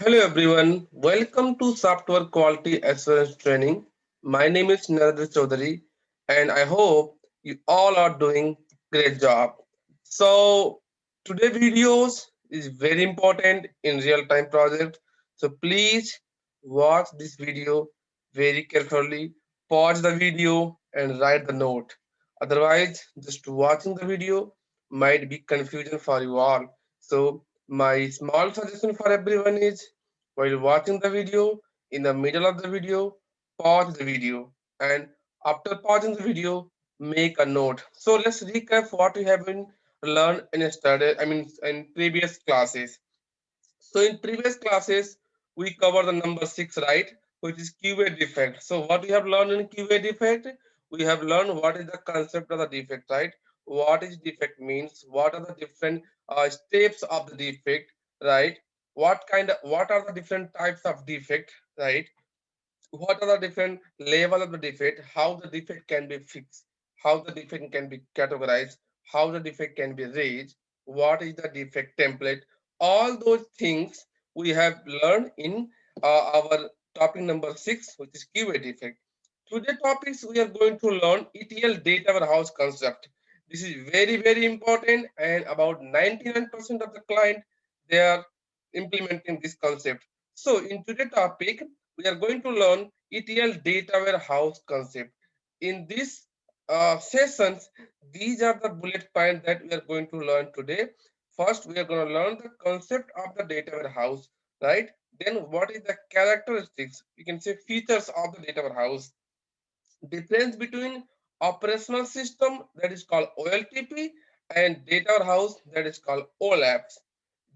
Hello everyone, welcome to Software Quality Assurance Training. My name is Narendra Chaudhary and I hope you all are doing great job. So today videos is very important in real-time project. So please watch this video very carefully, pause the video and write the note. Otherwise, just watching the video might be confusion for you all. So my small suggestion for everyone is while watching the video, in the middle of the video, pause the video, and after pausing the video, make a note. So let's recap what we have been learned in study. In previous classes. So in previous classes, we covered the number six, right? Which is QA defect. So what we have learned in QA defect, we have learned what is the concept of the defect, right? What is defect means, what are the different steps of the defect, right? What are the different types of defect, right? What are the different level of the defect, how the defect can be fixed, how the defect can be categorized, how the defect can be raised, what is the defect template. All those things we have learned in our topic number 6, which is QA defect. Today topics we are going to learn ETL data warehouse concept. This is very important, and about 99% of the client they are implementing this concept. So in today's topic we are going to learn ETL data warehouse concept. In this sessions, these are the bullet points that we are going to learn today. First, we are going to learn the concept of the data warehouse, right? Then, what is the characteristics? You can say features of the data warehouse. Difference between operational system that is called OLTP and data warehouse that is called OLAPs.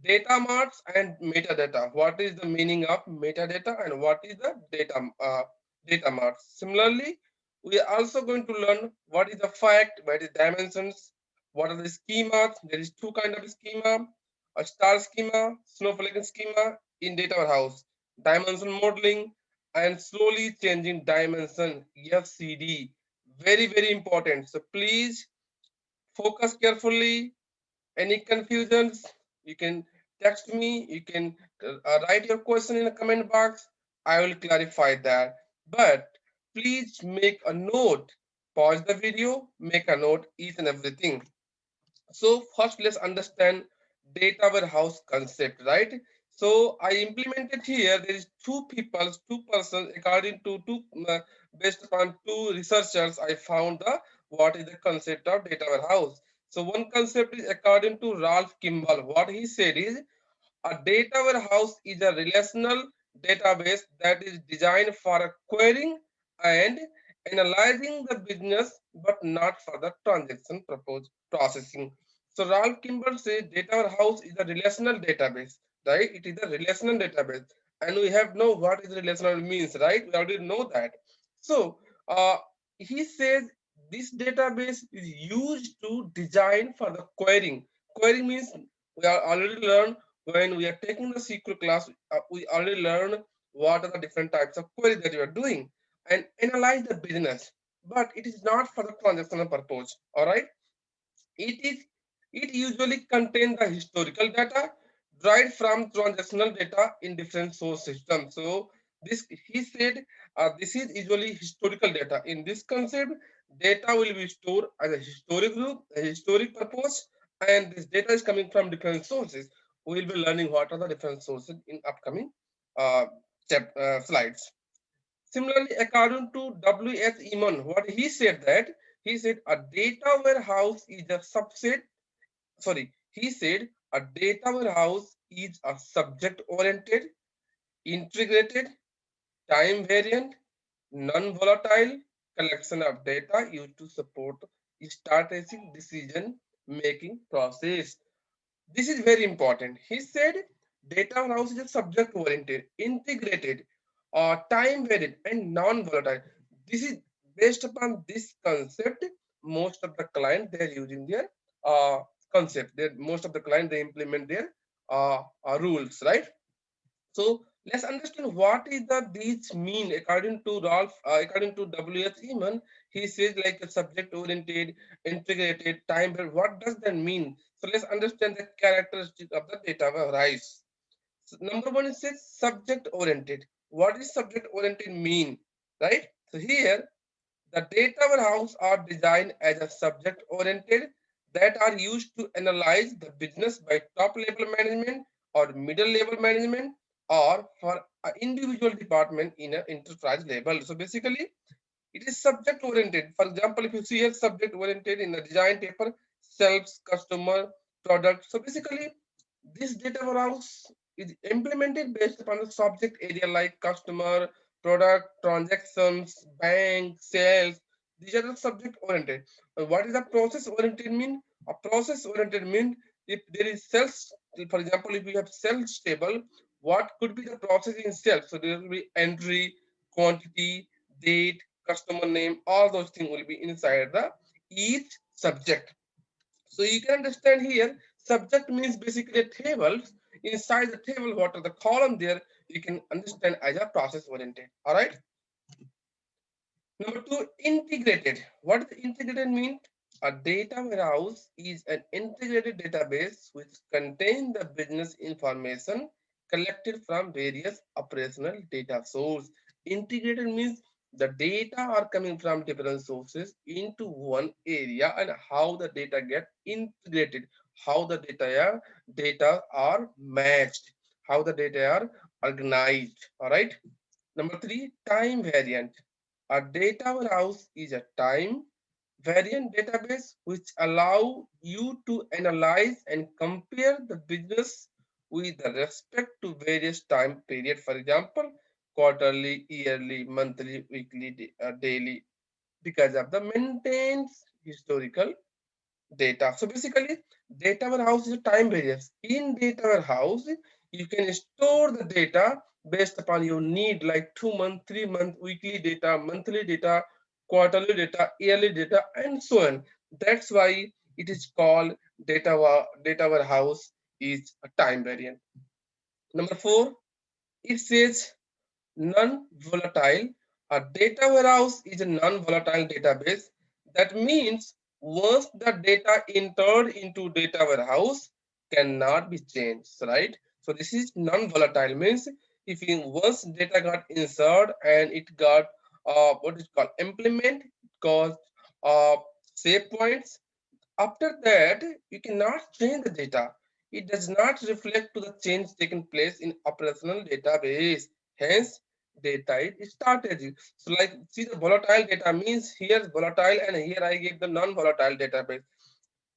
Data marts and metadata. What is the meaning of metadata and what is the data marts? Similarly, we are also going to learn what is the fact, what is dimensions, what are the schemas. There is two kind of schema: a star schema, snowflake schema in data warehouse, dimension modeling, and slowly changing dimension FCD. Very important. So please focus carefully. Any confusions, you can text me, you can write your question in the comment box. I will clarify that. But please make a note, pause the video, make a note, each and everything. So first let's understand data warehouse concept, right? So I implemented here, there is two persons, according to based upon two researchers, I found the what is the concept of data warehouse. So one concept is according to Ralph Kimball. What he said is a data warehouse is a relational database that is designed for a querying and analyzing the business, but not for the transaction purpose processing. So Ralph Kimball says data warehouse is a relational database, right? It is a relational database, and we have know what is relational means, right? We already know that. So he says this database is used to design for the querying. Querying means we are already learned when we are taking the SQL class, we already learned what are the different types of queries that you are doing and analyze the business. But it is not for the transactional purpose. All right. It is. It usually contains the historical data derived from transactional data in different source systems. So this he said this is usually historical data. In this concept, data will be stored as a historic group, a historic purpose, and this data is coming from different sources. We will be learning what are the different sources in upcoming uh, slides. Similarly, according to W.H. Eman, what he said that he said a data warehouse is a subset. Sorry, he said a data warehouse is a subject-oriented, integrated, time-variant, non-volatile collection of data used to support strategic decision-making process. This is very important. He said data warehouse is a subject oriented, integrated, time varied, and non-volatile. This is based upon this concept. Most of the client they are using their concept. Most of the client they implement their rules, right? So let's understand what is the these mean according to Ralph, according to W.H. Eman. He says like a subject-oriented, integrated, time. What does that mean? So let's understand the characteristic of the data warehouse. So number one is says subject oriented. What is subject oriented mean? Right? So here the data warehouse are designed as a subject oriented that are used to analyze the business by top level management or middle level management or for an individual department in an enterprise level. So basically it is subject oriented. For example, if you see here subject oriented in the design paper, sales, customer, product. So basically, this data warehouse is implemented based upon the subject area like customer, product, transactions, bank, sales. These are the subject oriented. What is a process oriented mean? A process oriented mean if there is sales, for example, if we have sales table, what could be the process in sales? So there will be entry, quantity, date, customer name, all those things will be inside the each subject. So you can understand here, subject means basically a table. Inside the table, what are the column there, you can understand as a process oriented. All right. Number two, integrated. What does integrated mean? A data warehouse is an integrated database which contains the business information collected from various operational data sources. Integrated means the data are coming from different sources into one area and how the data get integrated, how the data are matched, how the data are organized. All right. Number three, time variant. A data warehouse is a time variant database which allow you to analyze and compare the business with respect to various time period. For example, quarterly, yearly, monthly, weekly, daily, because of the maintains historical data. So basically, data warehouse is a time variance. In data warehouse, you can store the data based upon your need, like 2 month, 3 month, weekly data, monthly data, quarterly data, yearly data, and so on. That's why it is called data warehouse is a time variant. Number four, it says non-volatile. A data warehouse is a non-volatile database. That means once the data entered into data warehouse cannot be changed, right? So this is non-volatile means if you once data got inserted and it got what is called implement, called uh, save points, after that, you cannot change the data. It does not reflect to the change taken place in operational database. Hence, data is strategic. So, like, see the volatile data means here volatile and here I give the non-volatile database.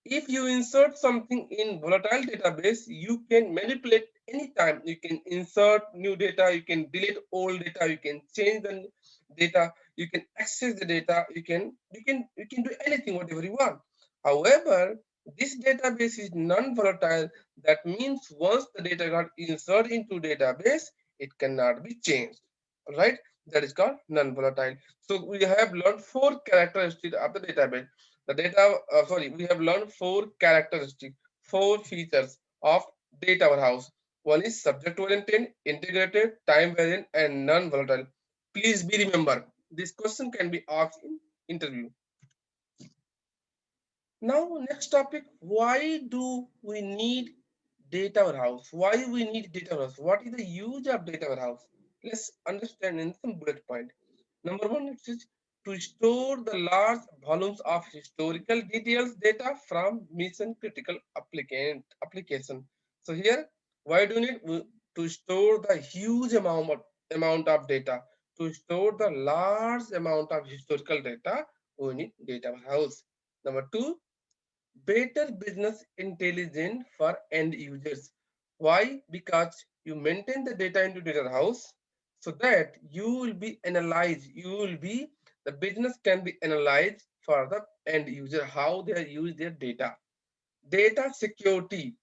If you insert something in volatile database, you can manipulate anytime. You can insert new data, you can delete old data, you can change the data, you can access the data, you can do anything whatever you want. However, this database is non-volatile. That means once the data got inserted into database, it cannot be changed. All right, that is called non-volatile. So we have learned four characteristics of the database. The data, sorry, we have learned four characteristics, four features of data warehouse. One is subject oriented, integrated, time variant, and non-volatile. Please be remember, this question can be asked in interview. Now, next topic, why do we need data warehouse? Why we need data warehouse? What is the use of data warehouse? Let's understand in some bullet point. Number one, it is to store the large volumes of historical details data from mission critical application. So here, why do you need to store the huge amount of data? To store the large amount of historical data, we need data warehouse. Number two, better business intelligence for end users. Why? Because you maintain the data into data house so that you will be analyzed. The business can be analyzed for the end user, how they use their data. Data security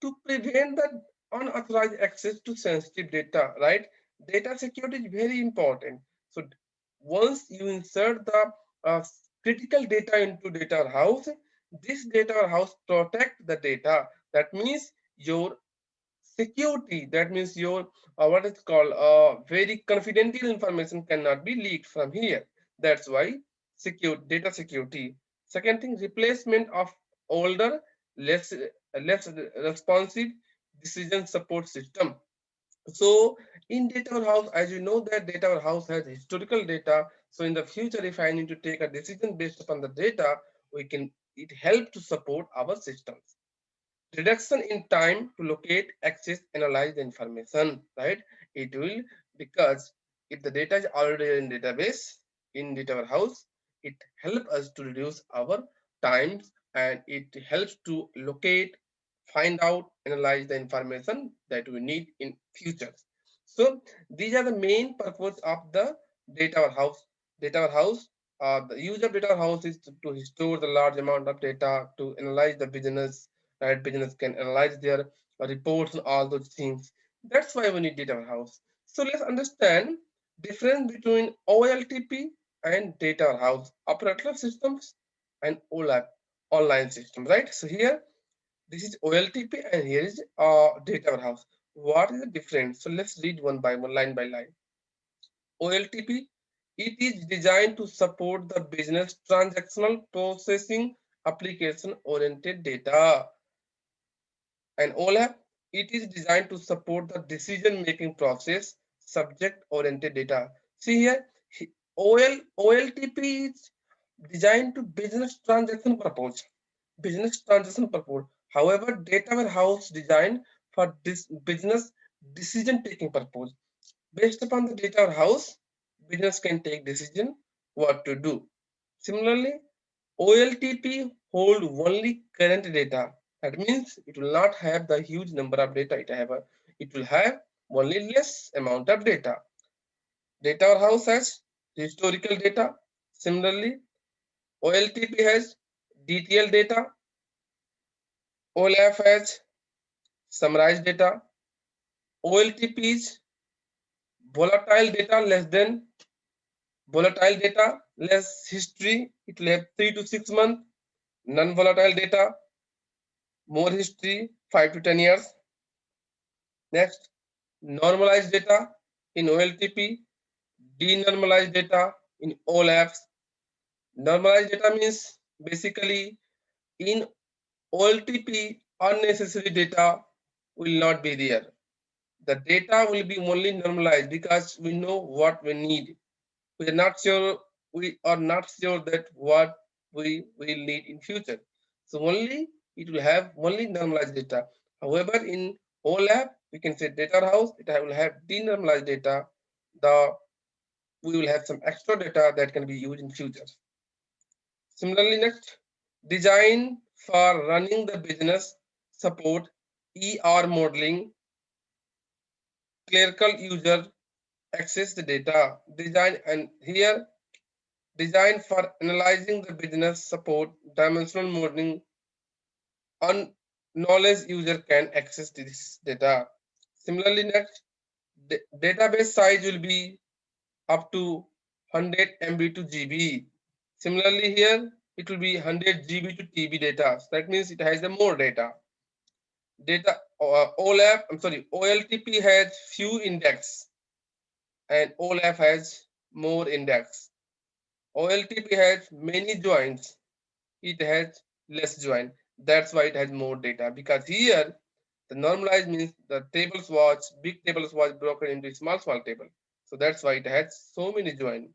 to prevent the unauthorized access to sensitive data, right? Data security is very important. So once you insert the uh, critical data into data house, this data house protect the data. That means your security, that means your what is called very confidential information cannot be leaked from here. That's why secure data security. Second thing, replacement of older, less responsive decision support system. So in data warehouse, as you know that data warehouse has historical data. So in the future, if I need to take a decision based upon the data, it help to support our systems. Reduction in time to locate, access, analyze the information, right? It will, because if the data is already in database, in data warehouse, it helps us to reduce our times, and it helps to locate, find out, analyze the information that we need in future. So these are the main purpose of the data warehouse. Data warehouse, the use of data warehouse is to store the large amount of data, to analyze the business, right? Business can analyze their reports and all those things. That's why we need data warehouse. So let's understand difference between OLTP and data warehouse, operational systems and OLAP, online system, right? So here this is OLTP and here is data warehouse. What is the difference? So let's read one by one, line by line. OLTP, it is designed to support the business transactional processing application oriented data. And OLAP, it is designed to support the decision-making process, subject-oriented data. See here, OLTP is designed to business transaction purpose. Business transaction purpose. However, data warehouse designed for this business decision-taking purpose. Based upon the data warehouse, business can take decision what to do. Similarly, OLTP hold only current data. That means it will not have the huge number of data it will have only less amount of data. Data warehouse has historical data. Similarly, OLTP has detailed data. OLAP has summarized data. OLTP is volatile data less than volatile data less history. It will have 3 to 6 months. Non-volatile data more history 5 to 10 years. Next, normalized data in OLTP, denormalized data in OLAPs. Normalized data means basically in OLTP, unnecessary data will not be there. The data will be only normalized because we know what we need. We are not sure. We are not sure that what we will need in future. So only it will have only normalized data. However, in OLAP, we can say data house, it will have denormalized data. The we will have some extra data that can be used in future. Similarly, next, design for running the business support, ER modeling, clerical user access the data. Design, and here design for analyzing the business support, dimensional modeling, on knowledge user can access this data. Similarly, next, database size will be up to 100 MB to GB. Similarly, here it will be 100 GB to TB data. So that means it has the more data. Data OLAP, I'm sorry, OLTP has few index and OLAP has more index. OLTP has many joins, it has less join. That's why it has more data, because here the normalized means the tables was big tables was broken into small table. So that's why it has so many join.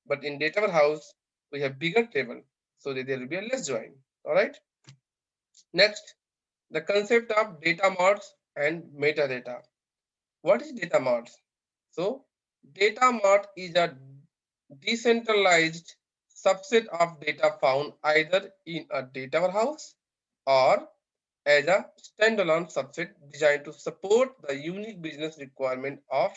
But in data warehouse we have bigger table, so there will be a less join. All right. Next, the concept of data marts and metadata. What is data marts? So data mart is a decentralized subset of data found either in a data warehouse or as a standalone subset designed to support the unique business requirement of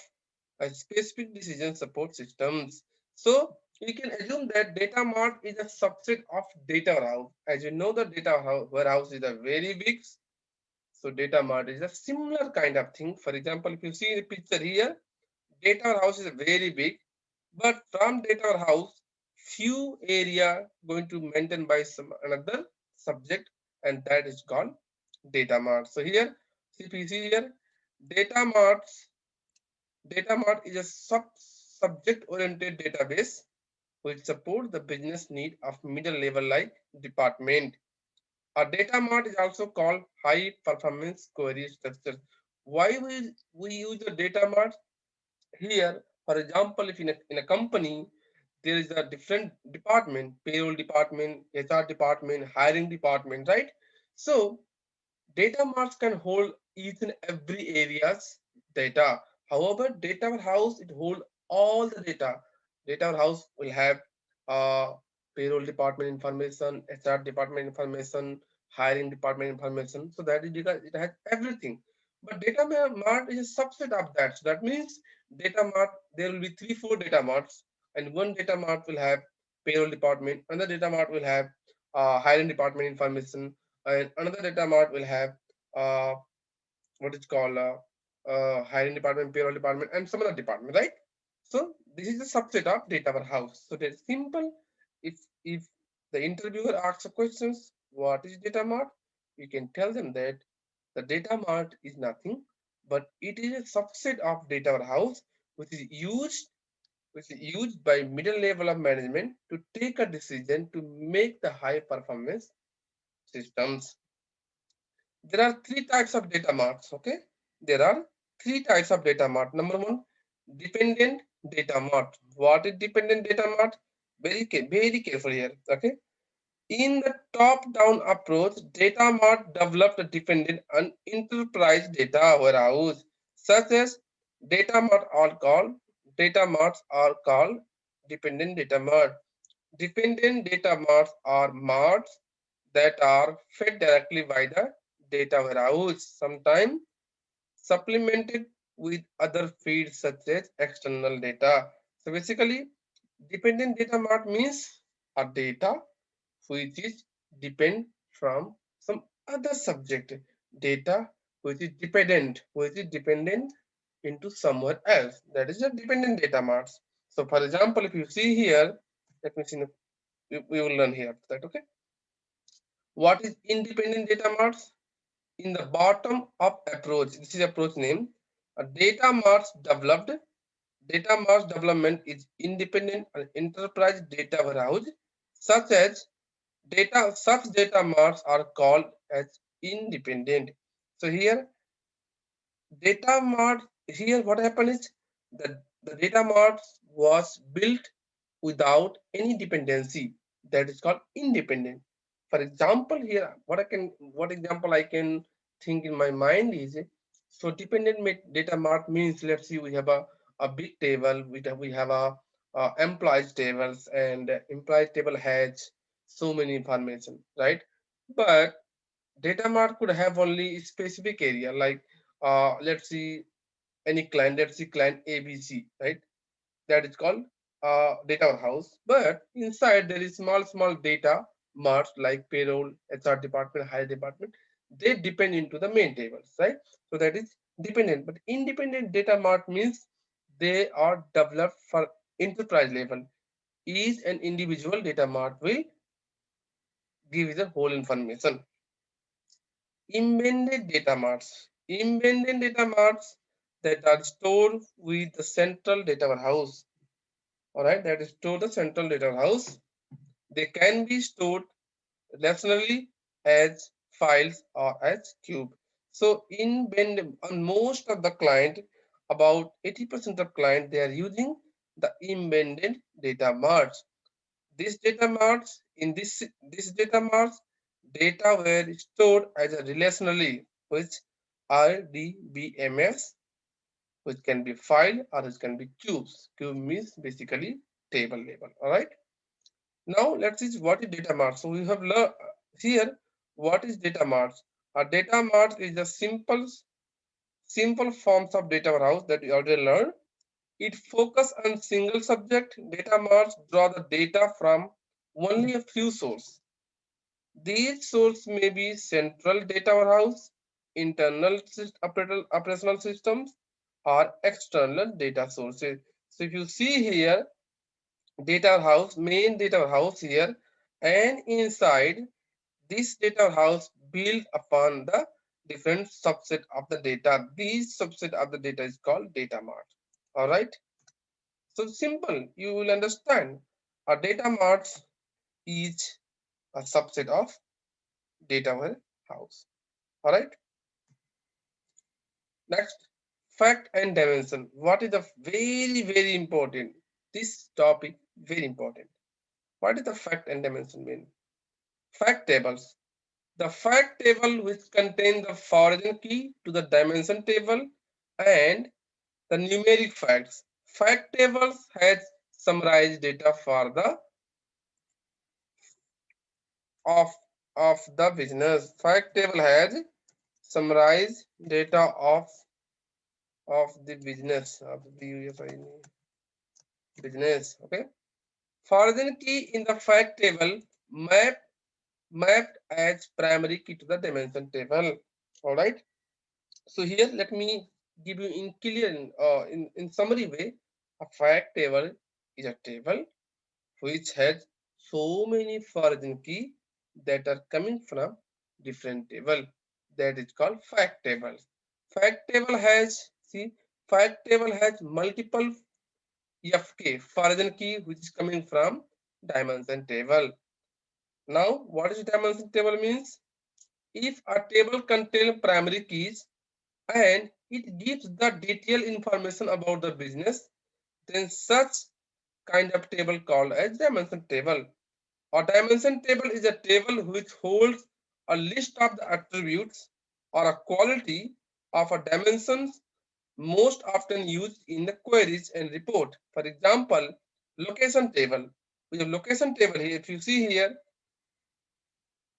a specific decision support systems. So we can assume that data mart is a subset of data warehouse. As you know, the data warehouse is a very big. So data mart is a similar kind of thing. For example, if you see the picture here, data warehouse is very big, but from data warehouse, few area going to maintain by some another subject, and that is called data mart. So here, if you see here, data marts, data mart is a subject oriented database which support the business need of middle level like department. A data mart is also called high performance query structure. Why we use the data mart here? For example, if in a company there is a different department, payroll department, HR department, hiring department, right? So data marts can hold each and every area's data. However, data warehouse it hold all the data. Data warehouse will have uh, payroll department information, HR department information, hiring department information. So that it has everything. But data mart is a subset of that. So that means data mart there will be three, four data marts, and one data mart will have payroll department, another data mart will have hiring department information, and another data mart will have uh, what is called hiring department, payroll department, and some other department, right? So this is a subset of data warehouse. So that's simple. If the interviewer asks a questions, what is data mart? You can tell them that the data mart is nothing, but it is a subset of data warehouse which is used by middle level of management to take a decision to make the high performance systems. There are three types of data marts. Okay, there are three types of data mart. Number one, dependent data mart. What is dependent data mart? Very careful here. Okay, in the top-down approach, data mart developed a dependent on enterprise data warehouse, such as data marts are called dependent data mart. Dependent data marts are marts that are fed directly by the data warehouse, sometimes supplemented with other feeds such as external data. So basically, dependent data mart means a data which is depend from some other subject data which is dependent into somewhere else. That is a dependent data marts. So for example, if you see here, let me see, we will learn here that. Okay, what is independent data marts? In the bottom up approach, this is approach name, a data marts development is independent and enterprise data warehouse, such as such data marts are called as independent. So here data mart, here what happened is the data mart was built without any dependency, that is called independent. For example, here what example I can think in my mind is, so dependent data mart means, let's see, we have a big table, we have a employees tables, and employee table has so many information, right? But data mart could have only specific area, like let's see, any client, let's see client ABC, right? That is called data warehouse. But inside there is small data marts like payroll, HR department, hire department. They depend into the main tables, right? So that is dependent. But independent data mart means they are developed for enterprise level. Each an individual data mart will give you the whole information. Embedded data marts. Embedded data marts that are stored with the central data warehouse. All right, that is to the central data warehouse. They can be stored relationally as files or as cube. So in on most of the client, about 80% of client, they are using the embedded data marts. This data marts, in this data marts, data were stored as a relationally, which RDBMS, which can be file or it can be cubes. Cube means basically table level. All right. Now let's see what is data mart. So we have learned here what is data mart. A data mart is a simple forms of data warehouse that we already learned. It focus on single subject. Data marts draw the data from only a few sources. These sources may be central data warehouse, operational systems, or external data sources. So if you see here, data warehouse, main data warehouse here, and inside this data warehouse built upon the different subset of the data. These subset of the data is called data mart. All right. So simple, you will understand. A data mart is a subset of data warehouse. All right. Next, fact and dimension. What is the very important? This topic very important. What is the fact and dimension mean? Fact tables. The fact table which contains the foreign key to the dimension table and the numeric facts. Fact tables has summarized data for the of of the business. Fact table has summarized data of the business of the business. Okay. Foreign key in the fact table mapped as primary key to the dimension table. All right. So here let me give you in clear in summary way. A fact table is a table which has so many foreign key that are coming from different table. That is called fact table. Fact table has see fact table has multiple FK foreign key which is coming from dimension table. Now what is dimension table means? If a table contains primary keys and it gives the detailed information about the business, then such kind of table called as dimension table. A dimension table is a table which holds a list of the attributes or a quality of a dimensions most often used in the queries and report. For example, location table. We have location table here. If you see here,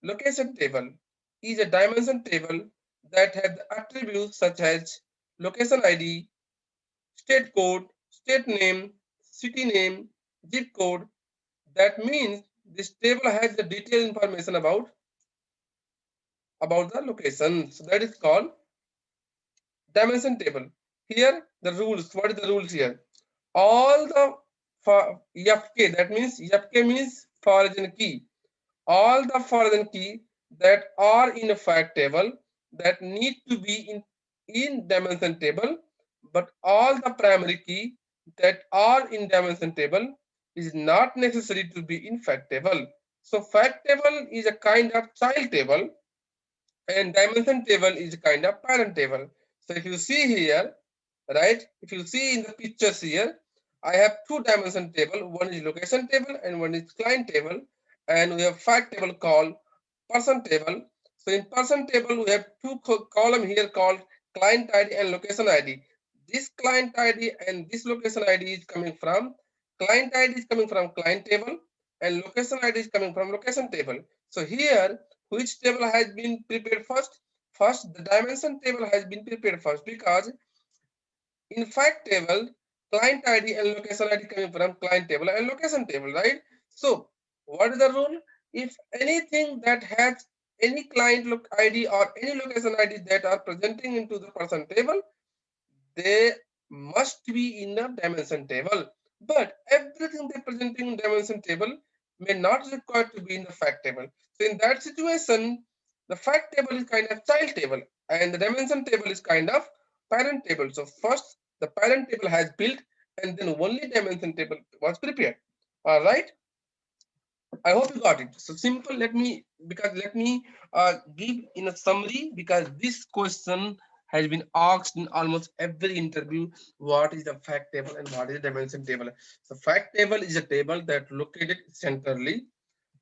location table is a dimension table that has attributes such as location ID, state code, state name, city name, zip code. That means this table has the detailed information about the location. So that is called dimension table. Here the rules. What is the rules here? All the FK, that means FK means foreign key. All the foreign key that are in a fact table that need to be in dimension table, but all the primary key that are in dimension table is not necessary to be in fact table. So fact table is a kind of child table and dimension table is a kind of parent table. So if you see here, right, if you see in the pictures here, I have two dimension table. One is location table and one is client table, and we have fact table called person table. So in person table, we have two column here called client ID and location ID. This client ID and this location ID is coming from client ID is coming from client table and location ID is coming from location table. So here, which table has been prepared first? First, the dimension table has been prepared first because in fact table, client ID and location ID coming from client table and location table, right? So what is the rule? If anything that has any client look ID or any location ID that are presenting into the person table, they must be in a dimension table. But everything they presenting in dimension table may not require to be in the fact table. So in that situation, the fact table is kind of child table and the dimension table is kind of parent table. So first the parent table has built and then only dimension table was prepared. All right. I hope you got it. So simple. Let me give in a summary because this question has been asked in almost every interview. What is the fact table and what is the dimension table? So fact table is a table that located centrally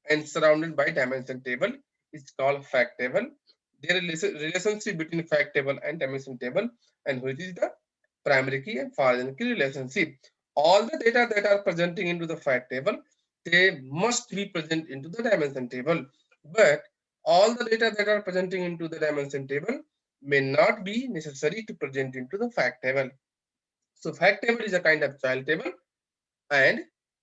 and surrounded by dimension table. It's called fact table. There is relationship between fact table and dimension table, and which is the primary key and foreign key relationship. All the data that are presenting into the fact table, they must be present into the dimension table. But all the data that are presenting into the dimension table may not be necessary to present into the fact table. So fact table is a kind of child table and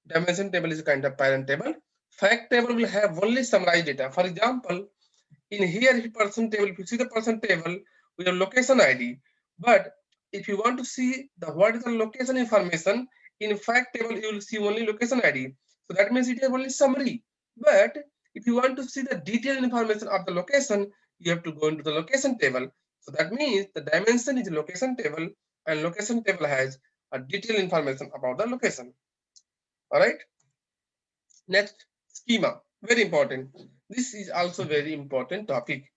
dimension table is a kind of parent table. Fact table will have only summarized data. For example, in here person table, if you see the person table, we have location ID. But if you want to see the what is the location information, in fact table you will see only location ID. So that means it is only summary. But if you want to see the detailed information of the location, you have to go into the location table. So that means the dimension is location table and location table has a detailed information about the location. All right. Next, schema. Very important. This is also very important topic.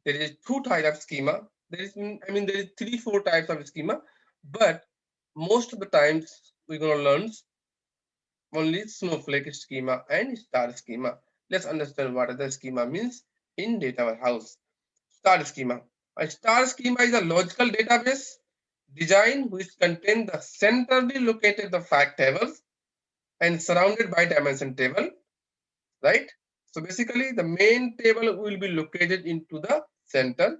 There is two types of schema. There is, I mean, there is 3-4 types of schema, but most of the times we're gonna learn only Snowflake schema and star schema. Let's understand what the schema means in data warehouse. Star schema. A star schema is a logical database design which contains the centrally located the fact tables and surrounded by dimension table, right? So basically the main table will be located into the center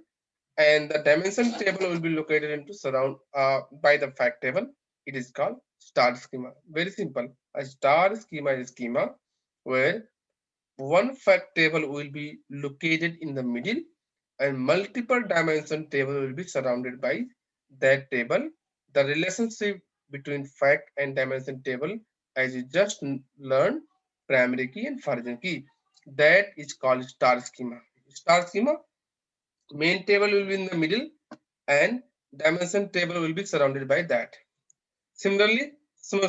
and the dimension table will be located into surround by the fact table. It is called star schema. Very simple. A star schema is a schema where one fact table will be located in the middle and multiple dimension table will be surrounded by that table. The relationship between fact and dimension table, as you just learned, primary key and origin key, that is called star schema. Star schema, main table will be in the middle and dimension table will be surrounded by that. Similarly, so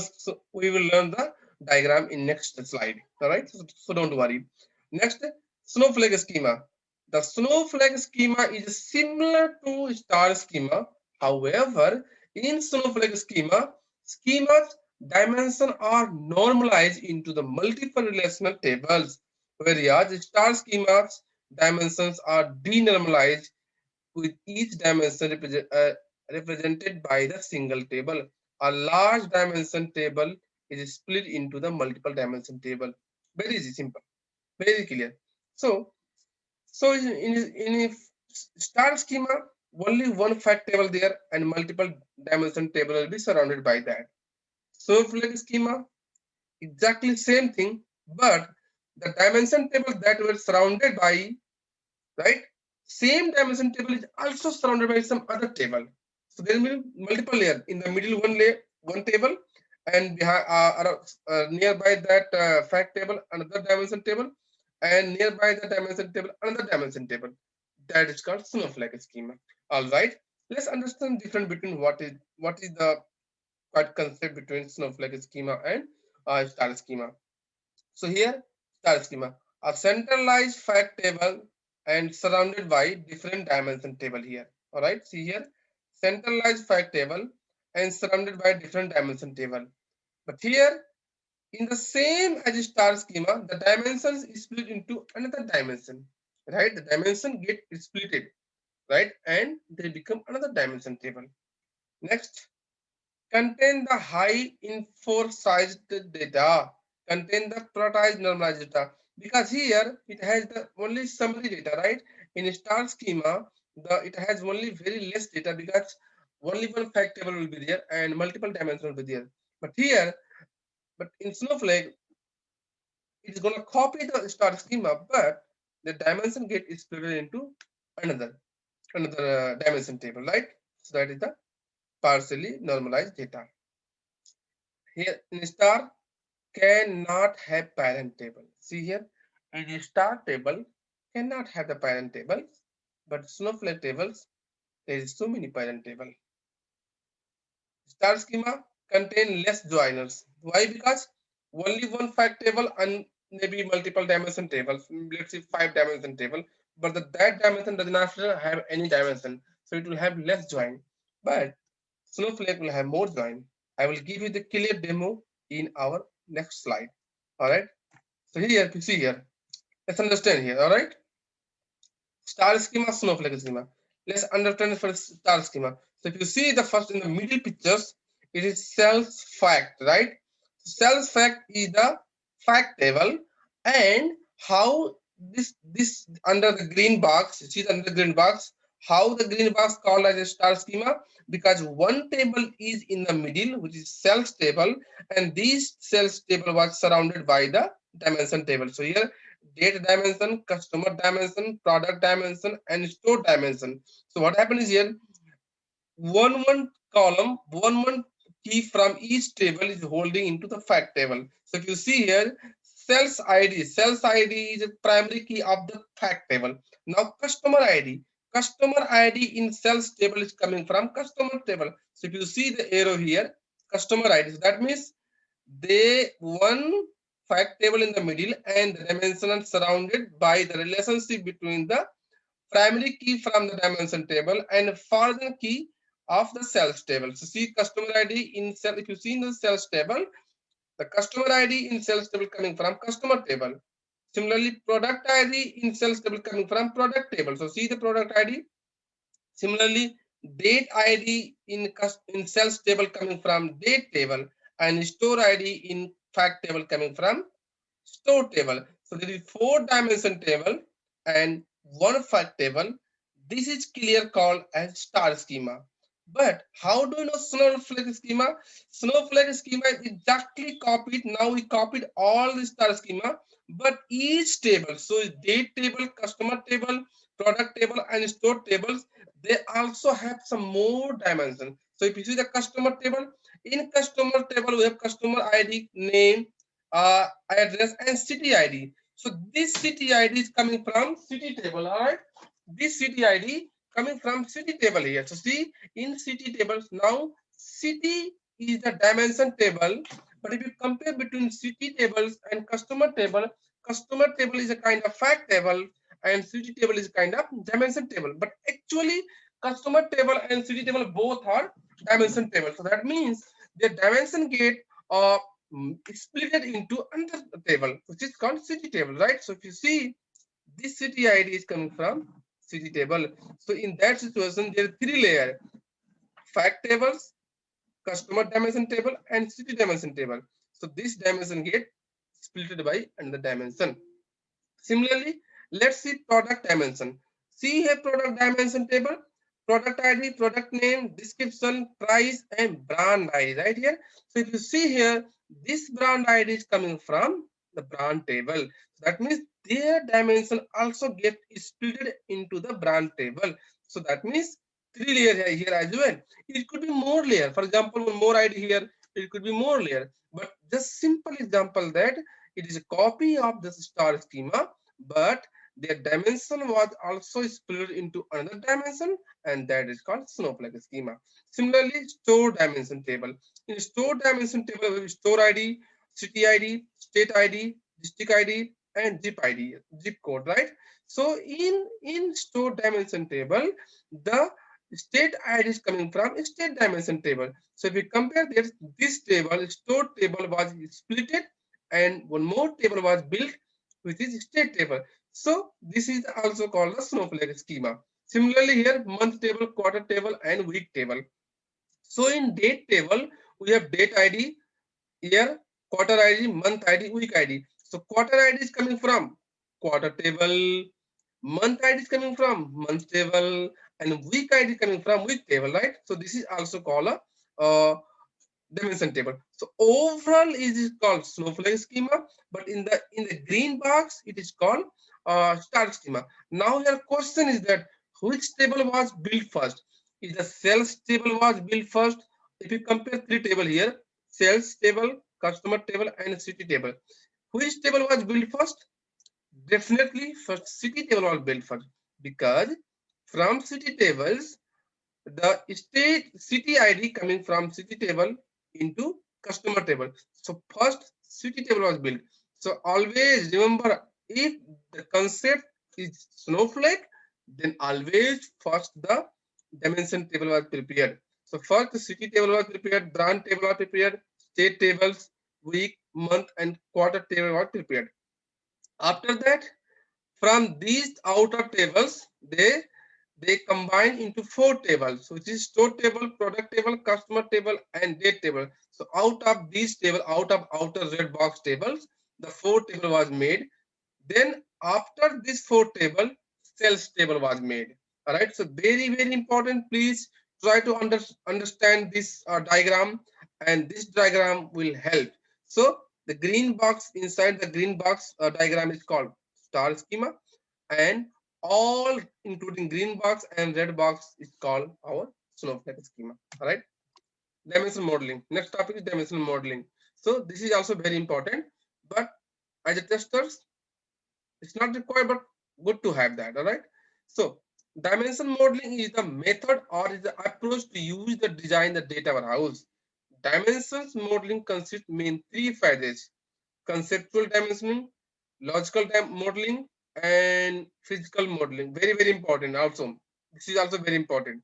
we will learn the diagram in next slide. All right, so don't worry. Next, snowflake schema. The snowflake schema is similar to star schema. However, in snowflake schemas dimension are normalized into the multiple relational tables, whereas star schemas dimensions are denormalized with each dimension represented by the single table. A large dimension table is split into the multiple dimension table. Very easy, simple, very clear. So, in a star schema, only one fact table there and multiple dimension table will be surrounded by that. Snowflake schema, exactly same thing, but the dimension table that were surrounded by, right? Same dimension table is also surrounded by some other table. So there will be multiple layer. In the middle, one layer, one table, and behind, nearby that fact table, another dimension table, and nearby the dimension table, another dimension table. That is called snowflake schema. All right. Let's understand difference between what is the quite concept between snowflake schema and star schema. So here, star schema, a centralized fact table and surrounded by different dimension table here. All right, see here, centralized fact table and surrounded by different dimension table. But here, in the same as star schema, the dimensions is split into another dimension, right? The dimension get splitted, right? And they become another dimension table. Next, contain the high emphasized data, contain the prioritized normalized data, because here it has the only summary data, right? In star schema, it has only very less data because only one fact table will be there and multiple dimensions will be there. But here, but in Snowflake, it is going to copy the star schema, but the dimension get split into another dimension table, right? So that is the partially normalized data. Here in star cannot have parent table. See here, in star table cannot have the parent table, but snowflake tables there is so many parent table. Star schema contain less joiners. Why? Because only one fact table and maybe multiple dimension tables. Let's say 5 dimension table, but that dimension does not have any dimension, so it will have less join. But Snowflake will have more join. I will give you the clear demo in our next slide. All right. So here, you see here, let's understand here. All right. Star schema, snowflake schema. Let's understand for star schema. So if you see the first in the middle pictures, it is cells fact, right? Cells fact is the fact table, and how this under the green box, see under the green box, how the green box called as a star schema, because one table is in the middle, which is cells table, and this cells table was surrounded by the dimension table. So here date dimension, customer dimension, product dimension, and store dimension. So what happens here? One column, one key from each table is holding into the fact table. So if you see here, sales ID is a primary key of the fact table. Now customer ID in sales table is coming from customer table. So if you see the arrow here, customer ID, so that means they one fact table in the middle and the dimension are surrounded by the relationship between the primary key from the dimension table and foreign key of the sales table. So see customer ID in cell. If you see in the sales table, the customer ID in sales table coming from customer table. Similarly, product ID in sales table coming from product table. So see the product ID. Similarly, date ID in sales table coming from date table, and store ID in fact table coming from store table. So there is 4 dimension table and 1 fact table. This is clear called as star schema. But how do you know Snowflake schema? Snowflake schema is exactly copied. Now we copied all the star schema, but each table, so date table, customer table, product table, and store tables, they also have some more dimensions. So if you see the customer table, in customer table we have customer ID, name, address, and city ID. So this city ID is coming from city table. All right, this city ID coming from city table here. So see in city tables now, city is the dimension table. But if you compare between city tables and customer table is a kind of fact table and city table is a kind of dimension table. But actually, customer table and city table both are dimension table. So that means the dimension get uh, split it into another table, which is called city table, right? So if you see, this city ID is coming from city table. So in that situation, there are 3 layers: fact tables, customer dimension table, and city dimension table. So this dimension get split by another dimension. Similarly, let's see product dimension. See here product dimension table, product ID, product name, description, price, and brand ID right here. So if you see here, this brand ID is coming from the brand table. So that means their dimension also get split into the brand table. So that means 3 layers here as well. It could be more layer. For example, one more ID here, it could be more layer. But just simple example that it is a copy of the star schema, but their dimension was also split into another dimension, and that is called Snowflake schema. Similarly, store dimension table. In store dimension table, we have store ID, city ID, state ID, district ID, and zip ID, zip code, right? So in store dimension table, the state ID is coming from state dimension table. So if we compare this table, store table was split and one more table was built, which is state table. So this is also called the Snowflake schema. Similarly here, month table, quarter table, and week table. So in date table, we have date ID, year, quarter ID, month ID, week ID. So quarter ID is coming from quarter table, month ID is coming from month table, and week ID is coming from week table, right? So this is also called a dimension table. So overall it is called Snowflake schema, but in the green box it is called star schema. Now your question is that which table was built first? Is the sales table was built first? If you compare 3 tables here, sales table, customer table, and city table, which table was built first? Definitely first city table was built first, because from city tables the state city ID coming from city table into customer table. So first city table was built. So always remember, if the concept is Snowflake, then always first the dimension table was prepared. So first the city table was prepared, brand table was prepared, state tables, week, month, and quarter table was prepared. After that, from these outer tables, they combine into 4 tables, which is store table, product table, customer table, and date table. So out of these table, out of outer red box tables, the 4 table was made. Then after this 4 table, sales table was made. All right. So very important. Please try to understand this diagram, and this diagram will help. So the green box, inside the green box diagram is called star schema, and all including green box and red box is called our Snowflake schema. All right. Dimension modeling. Next topic is dimension modeling. So this is also very important, but as a testers, it's not required, but good to have that. All right. So dimension modeling is the method or is the approach to use the design the data warehouse. Dimensions modeling consists main 3 phases: conceptual dimensioning, logical modeling, and physical modeling. Very, very important also. This is also very important.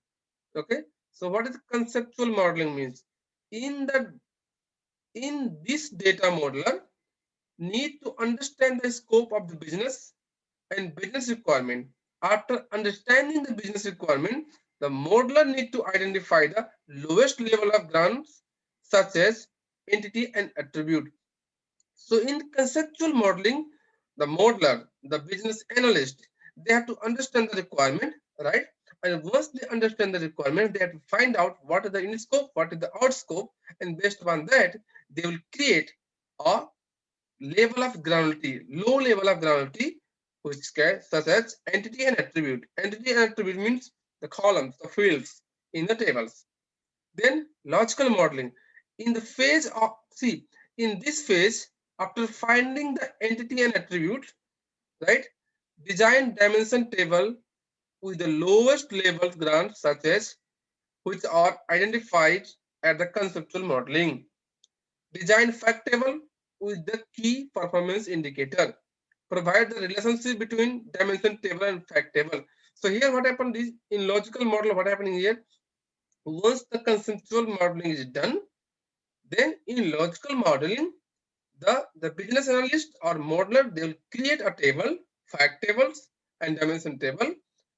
Okay. So what is conceptual modeling means? In the in this data modeler need to understand the scope of the business and business requirement. After understanding the business requirement, the modeler need to identify the lowest level of grounds such as entity and attribute. So in conceptual modeling, the modeler, the business analyst, they have to understand the requirement, right? And once they understand the requirement, they have to find out what is the in scope, what is the out scope, and based upon that, they will create a level of granularity, low level of granularity, which can such as entity and attribute. Entity and attribute means the columns, the fields in the tables. Then logical modeling. In the phase of see, in this phase, after finding the entity and attribute, right? Design dimension table with the lowest level grants such as which are identified at the conceptual modeling. Design fact table with the key performance indicator. Provide the relationship between dimension table and fact table. So here what happened is in logical model, what happening here? Once the conceptual modeling is done, then in logical modeling, the business analyst or modeler, they will create a table, fact tables and dimension table,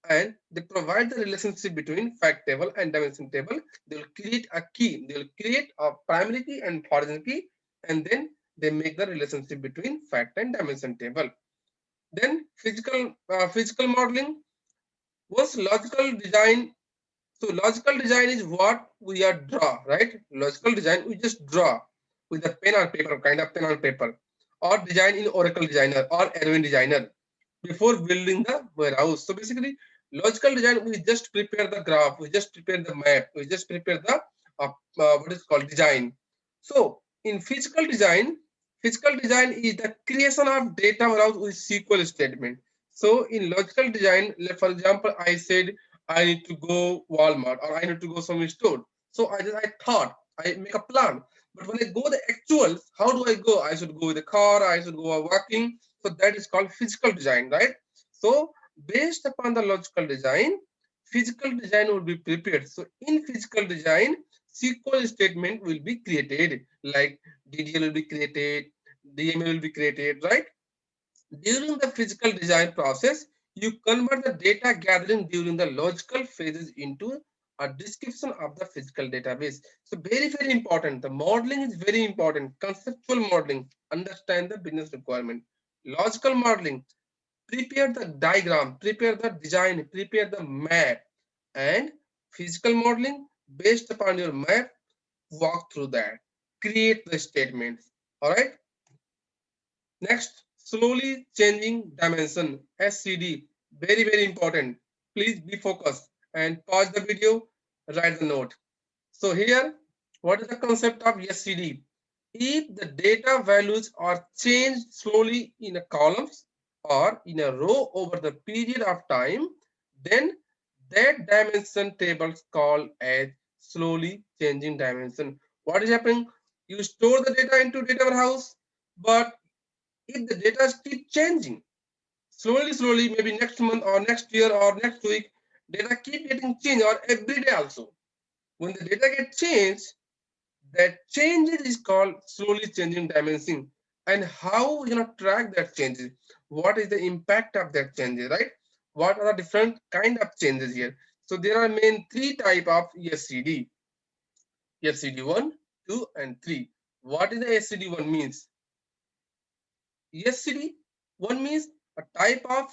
and they provide the relationship between fact table and dimension table. They will create a key. They will create a primary key and foreign key, and then they make the relationship between fact and dimension table. Then physical modeling. Once logical design, so logical design is what we are draw, right? Logical design, we just draw with a pen or paper, kind of pen on paper, or design in Oracle Designer or Erwin Designer before building the warehouse. So basically, logical design, we just prepare the graph, we just prepare the map, we just prepare the what is called design. So in physical design is the creation of data warehouse with SQL statement. So in logical design, for example, I said I need to go Walmart or I need to go some store. So I thought I make a plan. But when I go the actuals, how do I go? I should go with a car, I should go walking. So that is called physical design, right? So based upon the logical design, physical design will be prepared. So in physical design, SQL statement will be created, like DDL will be created, DML will be created, right? During the physical design process, you convert the data gathering during the logical phases into a description of the physical database. So very, very important. The modeling is very important. Conceptual modeling, understand the business requirement. Logical modeling, prepare the diagram, prepare the design, prepare the map. And physical modeling, based upon your map, walk through that. Create the statements. All right. Next, slowly changing dimension, SCD, very, very important. Please be focused and pause the video, write the note. So here, what is the concept of SCD? If the data values are changed slowly in a columns or in a row over the period of time, then that dimension table is called as slowly changing dimension. What is happening? You store the data into data warehouse, but if the data keep changing slowly, maybe next month or next year or next week, data keep getting changed or every day also. When the data get changed, that changes is called slowly changing dimension. And how you gonna track that changes? What is the impact of that changes, right? What are the different kind of changes here? So there are main three type of SCD. SCD 1, 2, and 3. What is the SCD 1 means? SCD 1 means a type of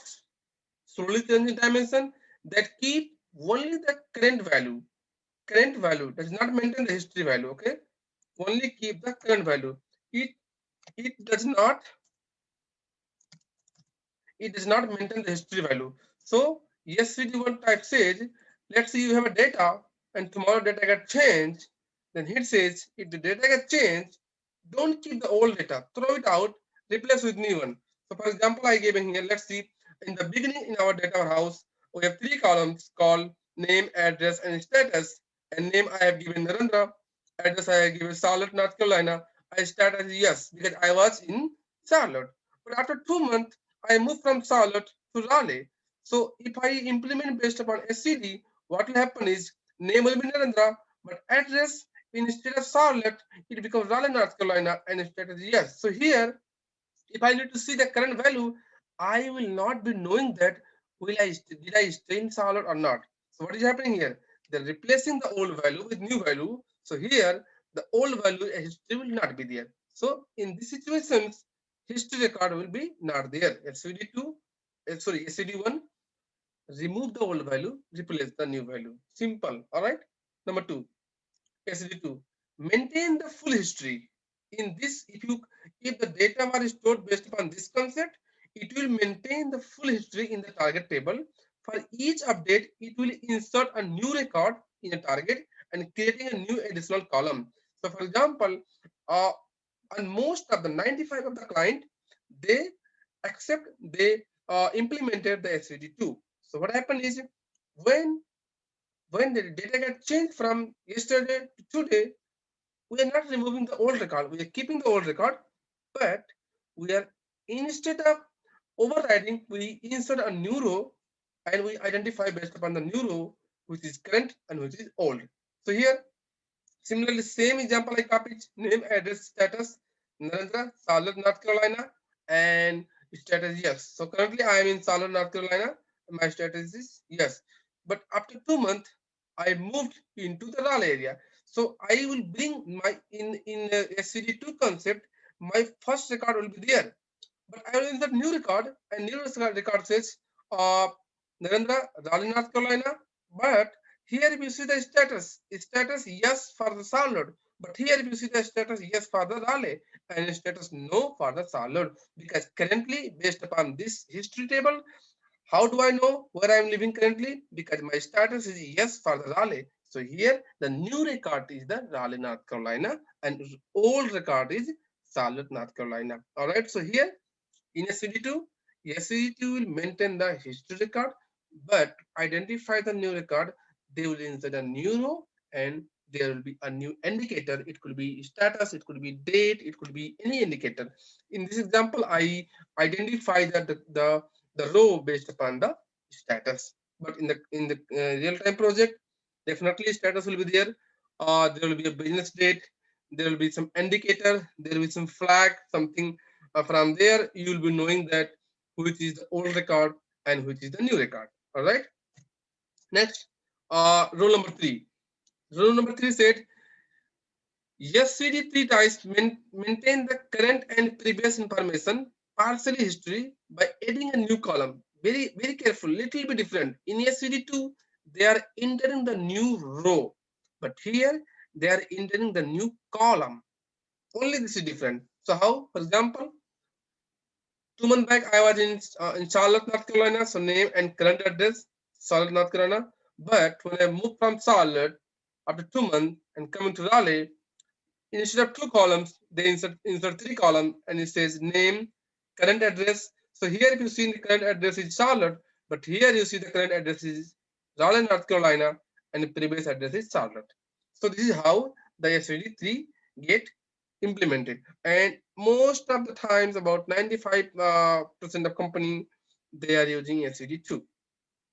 slowly changing dimension that keep only the current value. Current value does not maintain the history value. Okay, only keep the current value. It it does not it does not maintain the history value. So SCD1 type says, let's say you have a data and tomorrow data get changed. Then it says if the data get changed, don't keep the old data, throw it out, replace with new one. So for example, I gave in here, let's see, in the beginning in our data warehouse, we have three columns called name, address, and status. And name I have given Narendra, address I have given Charlotte, North Carolina. I start as yes because I was in Charlotte. But after 2 months, I move from Charlotte to Raleigh. So if I implement based upon SCD, what will happen is name will be Narendra, but address instead of Charlotte, it becomes Raleigh, North Carolina, and instead of yes. So here, if I need to see the current value, I will not be knowing that did I stay in Charlotte or not. So what is happening here? They're replacing the old value with new value. So here, the old value history will not be there. So in these situations, history record will be not there. SVD2, sorry, SVD1, remove the old value, replace the new value. Simple. All right. Number two, SVD2, maintain the full history. In this, if the data are stored based upon this concept, it will maintain the full history in the target table. For each update, it will insert a new record in a target and creating a new additional column. So, for example, uh, on most of the 95 of the client, they they implemented the SVD2. So what happened is when when the data gets changed from yesterday to today, we are not removing the old record. We are keeping the old record, but we are instead of overriding, we insert a new row and we identify based upon the new row which is current and which is old. So here, similarly, same example I copied name, address, status, Narendra, Charlotte, North Carolina, and status yes. So currently I am in Charlotte, North Carolina. My status is yes. But after 2 months, I moved into the Raleigh area. So I will bring my in SCD2 concept. My first record will be there, but I will insert new record, and new record says uh, Narendra, Raleigh, North Carolina. But here if you see the status yes for the solid. But here if you see the status yes for the Raleigh and status no for the solid, because currently based upon this history table, how do I know where I am living currently? Because my status is yes for the Raleigh. So here the new record is the Raleigh, North Carolina, and old record is Charlotte, North Carolina. All right. So here in SVD2, SVD2 will maintain the history record, but identify the new record. They will insert a new row and there will be a new indicator. It could be status, it could be date, it could be any indicator. In this example, I identify that the row based upon the status. But in the real-time project, definitely status will be there. There will be a business date. There will be some indicator. There will be some flag, something from there you will be knowing that which is the old record and which is the new record. All right. Next, rule number three. Rule number three said yes, CD3 ties maintain the current and previous information, partially history by adding a new column. Very careful, little bit different. In SCD2, they are entering the new row, but here they are entering the new column. Only this is different. So how? For example, 2 months back, I was in Charlotte, North Carolina. So name and current address, Charlotte, North Carolina. But when I moved from Charlotte after 2 months and coming to Raleigh, instead of two columns, they insert three columns, and it says name, current address. So here, if you see the current address is Charlotte, but here you see the current address is Raleigh, North Carolina, and the previous address is Charlotte. So this is how the SVD3 get implemented, and most of the times about 95% of company they are using SVD2.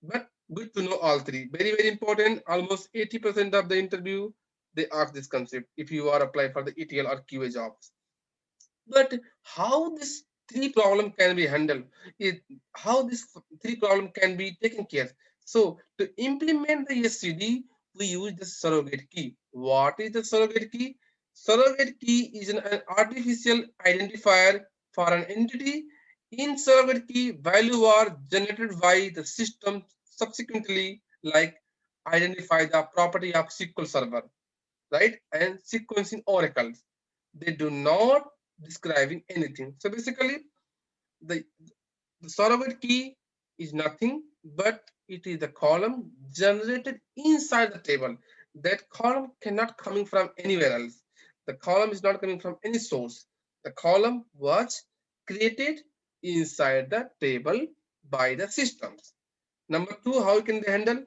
But good to know all three, very important. Almost 80% of the interview they ask this concept if you are applying for the ETL or QA jobs. But how this three problem can be handled, it, how this three problem can be taken care. So to implement the SCD, we use the surrogate key. What is the surrogate key? Surrogate key is an artificial identifier for an entity. In surrogate key, value are generated by the system subsequently, like identify the property of SQL Server, right? And sequencing oracles. They do not describing anything. So basically, the, the surrogate key is nothing but it is the column generated inside the table. That column cannot coming from anywhere else. The column is not coming from any source. The column was created inside the table by the systems. Number two, how can they handle?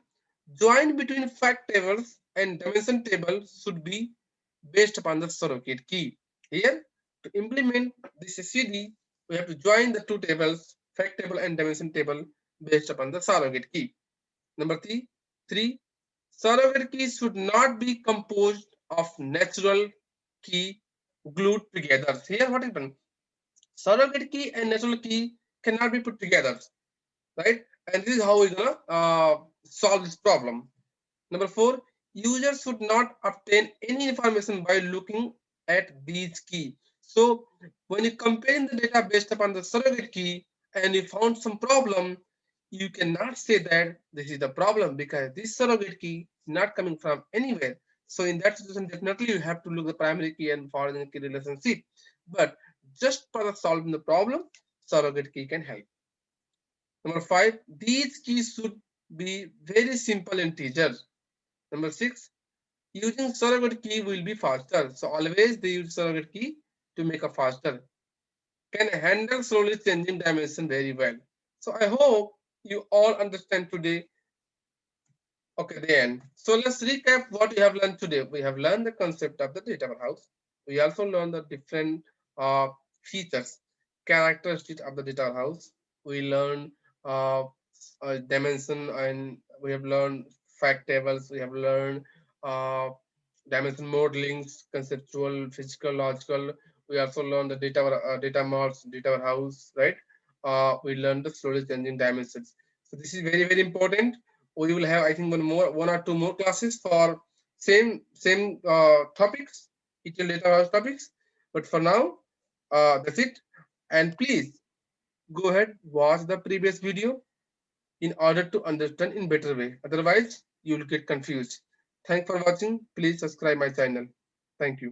Join between fact tables and dimension table should be based upon the surrogate key. Here, to implement this SCD, we have to join the two tables, fact table and dimension table based upon the surrogate key. Number three, surrogate keys should not be composed of natural key glued together. Here what happened? Surrogate key and natural key cannot be put together, right? And this is how we're gonna solve this problem. Number four, users should not obtain any information by looking at these key. So when you comparing the data based upon the surrogate key and you found some problem, you cannot say that this is the problem because this surrogate key is not coming from anywhere. So in that situation, definitely you have to look the primary key and foreign key relationship. But just for the solving the problem, surrogate key can help. Number five, these keys should be very simple integers. Number six, using surrogate key will be faster. So always they use surrogate key to make a faster. Can handle slowly changing dimension very well. So I hope you all understand today. Okay, the end. So let's recap what we have learned today. We have learned the concept of the data warehouse. We also learned the different features, characteristics of the data warehouse. We learned uh, dimension, and we have learned fact tables. We have learned uh, dimension modelings, conceptual, physical, logical. We also learned the data marts, data warehouse, right? We learned the slowly changing dimensions. So this is very very important. We will have, I think, one or two more classes for same topics, ETL data warehouse topics. But for now, that's it. And please go ahead, watch the previous video in order to understand in better way. Otherwise, you will get confused. Thanks for watching. Please subscribe my channel. Thank you.